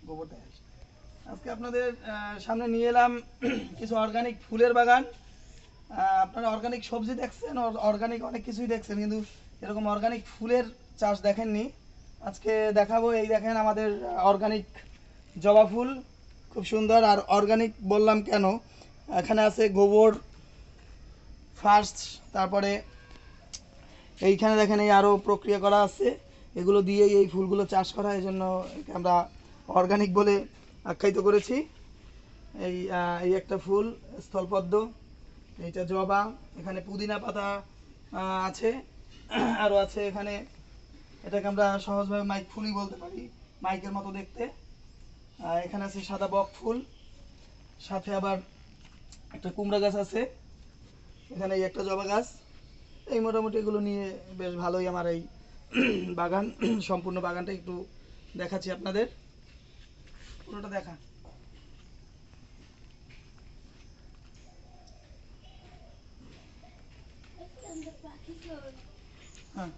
গোবরটা আজকে আপনাদের সামনে নিয়ে এলাম কিছু অর্গানিক ফুলের বাগান। আপনারা অর্গানিক সবজি দেখছেন, অর্গানিক অনেক কিছুই দেখছেন, কিন্তু এরকম অর্গানিক ফুলের চাষ দেখেননি। আজকে দেখাবো, এই দেখেন আমাদের অর্গানিক জবা ফুল, খুব সুন্দর। আর অর্গানিক বললাম কেন, এখানে আছে গোবর ফার্স্ট, তারপরে এইখানে দেখেন এই আরও প্রক্রিয়া করা আছে, এগুলো দিয়েই এই ফুলগুলো চাষ করা, এই জন্য আমরা অর্গানিক বলে আখ্যায়িত করেছি। এই একটা ফুল স্থলপদ্ম, এইটা জবা, এখানে পুদিনা পাতা আছে, আরও আছে এখানে, এটাকে আমরা সহজভাবে মাইক ফুলই বলতে পারি, মাইকের মতো দেখতে। এখানে আছে সাদা বক ফুল, সাথে আবার একটা কুমড়া গাছ আছে, এখানে এই একটা জবা গাছ। এই মোটামুটি এগুলো নিয়ে বেশ ভালোই আমার এই বাগান, সম্পূর্ণ বাগানটা একটু দেখাচ্ছি আপনাদের, পুরোটা দেখা। হ্যাঁ,